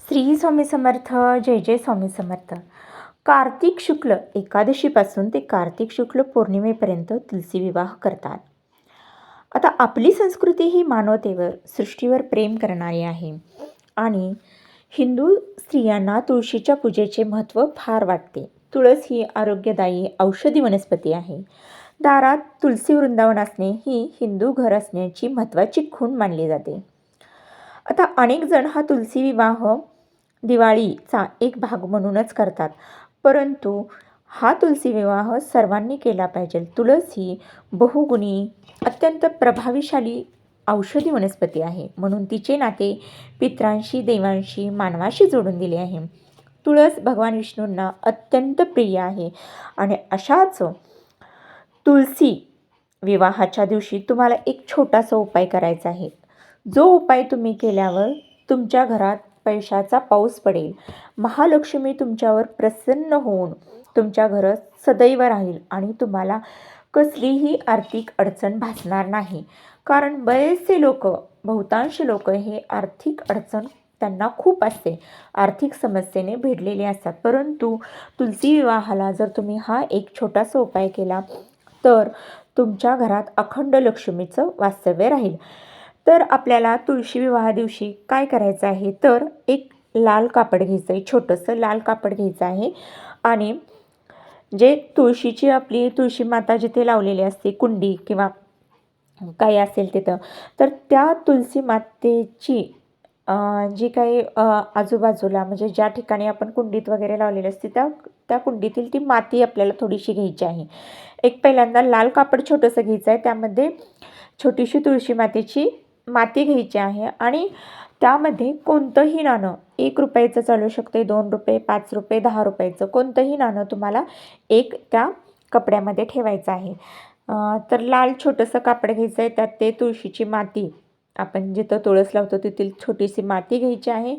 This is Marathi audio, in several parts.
श्री स्वामी समर्थ. जय जय स्वामी समर्थ. कार्तिक शुक्ल एकादशीपासून ते कार्तिक शुक्ल पौर्णिमेपर्यंत तुलसी विवाह करतात. आता आपली संस्कृती ही मानवतेवर, सृष्टीवर प्रेम करणारी आहे आणि हिंदू स्त्रियांना तुळशीच्या पूजेचे महत्त्व फार वाटते. तुळस ही आरोग्यदायी औषधी वनस्पती आहे. दारात तुलसी वृंदावन असणे ही हिंदू घर असण्याची महत्त्वाची खूण मानली जाते. आता अनेक जण हा तुलसी विवाह दिवाळीचा एक भाग म्हणूनच करतात, परंतु हा तुलसी विवाह सर्वांनी केला पाहिजे. तुळस ही बहुगुणी, अत्यंत प्रभावशाली औषधी वनस्पती आहे, म्हणून तिचे नाते पितरांशी, देवांशी, मानवाशी जोडून दिले आहे. तुळस भगवान विष्णूंना अत्यंत प्रिय आहे आणि अशाच तुलसी विवाहाच्या दिवशी तुम्हाला एक छोटासा उपाय करायचा आहे. जो उपाय तुम्ही केल्यावर तुमच्या घरात पैशाचा पाऊस पडेल, महालक्ष्मी तुमच्यावर प्रसन्न होऊन तुमच्या घरात सदैव राहील आणि तुम्हाला कसलीही आर्थिक अडचण भासणार नाही. कारण बरेचसे लोक, बहुतांश लोक हे आर्थिक अडचण त्यांना खूप असते, आर्थिक समस्येने भिडलेले असतात. परंतु तुलसी विवाहाला जर तुम्ही हा एक छोटासा उपाय केला तर तुमच्या घरात अखंड लक्ष्मीचं वास्तव्य राहील. तर आपल्याला तुळशी विवाहा दिवशी काय करायचं आहे, तर एक लाल कापड घ्यायचं आहे, छोटंसं लाल कापड घ्यायचं आहे आणि जे तुळशीची, आपली तुळशी माता जिथे लावलेली असते, कुंडी किंवा काही असेल तिथं, तर त्या तुळशी मातेची जी काही आजूबाजूला, म्हणजे ज्या ठिकाणी आपण कुंडीत वगैरे लावलेली असते त्या कुंडीतील ती माती आपल्याला थोडीशी घ्यायची आहे. एक पहिल्यांदा लाल कापड छोटंसं घ्यायचं आहे, त्यामध्ये छोटीशी तुळशी मातेची माती घ्यायची आहे आणि त्यामध्ये कोणतंही नाणं, 1 रुपयाचं चालू शकते, 2 रुपये, 5 रुपये, 10 रुपयाचं कोणतंही नाणं तुम्हाला एक त्या कपड्यामध्ये ठेवायचं आहे. तर लाल छोटंसं कापड घ्यायचं आहे, त्यात ते तुळशीची माती, आपण जिथं तुळस लावतो तिथील छोटीशी माती घ्यायची आहे.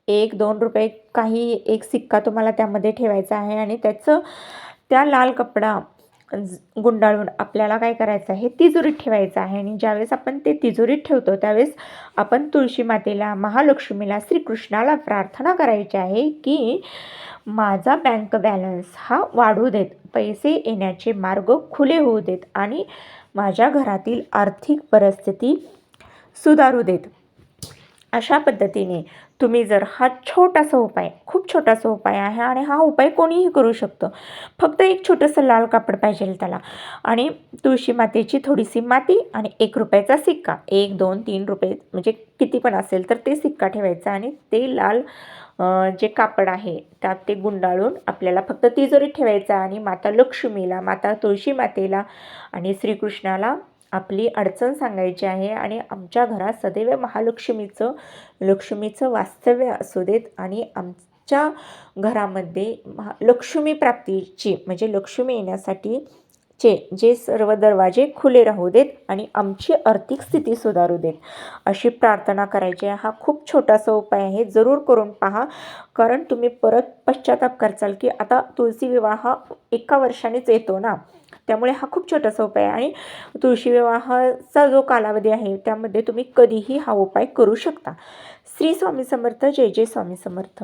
1-2 रुपये, काही एक सिक्का तुम्हाला त्यामध्ये ठेवायचा आहे आणि त्या लाल कपडा गुंडाळून आपल्याला काय करायचं आहे, तिजोरीत ठेवायचं आहे. आणि ज्यावेळेस आपण ते तिजोरीत ठेवतो त्यावेळेस आपण तुळशी मातेला, महालक्ष्मीला, श्रीकृष्णाला प्रार्थना करायची आहे की माझा बँक बॅलन्स हा वाढू देत, पैसे येण्याचे मार्ग खुले होऊ देत आणि माझ्या घरातील आर्थिक परिस्थिती सुधारू देत. अशा पद्धतीने तुम्ही जर हा छोटासा उपाय, खूप छोटासा उपाय आहे आणि हा उपाय कोणीही करू शकतं. फक्त एक छोटंसं लाल कापड पाहिजे त्याला आणि तुळशी मातेची थोडीशी माती आणि 1 रुपयाचा सिक्का, 1, 2, 3 रुपये म्हणजे किती पण असेल तर ते सिक्का ठेवायचा आणि ते लाल जे कापड आहे त्यात ते गुंडाळून आपल्याला फक्त तिजोरीत ठेवायचं आणि माता लक्ष्मीला, माता तुळशी मातेला आणि श्रीकृष्णाला आपली अडचण सांगायची आहे आणि आमच्या घरात सदैव लक्ष्मीचं वास्तव्य असू देत आणि आमच्या घरामध्ये लक्ष्मी प्राप्तीची, म्हणजे लक्ष्मी येण्यासाठीचे जे सर्व दरवाजे खुले राहू देत आणि आमची आर्थिक स्थिती सुधारू देत, अशी प्रार्थना करायची आहे. हा खूप छोटासा उपाय आहे, जरूर करून पहा. कारण तुम्ही परत पश्चाताप करचाल की आता तुळशी विवाह 1 वर्षानेच येतो ना, त्यामुळे हा खूप छोटासा उपाय आहे आणि तुळशी विवाहाचा जो कालावधी आहे त्यामध्ये तुम्ही कधीही हा उपाय करू शकता. श्री स्वामी समर्थ. जय जय स्वामी समर्थ.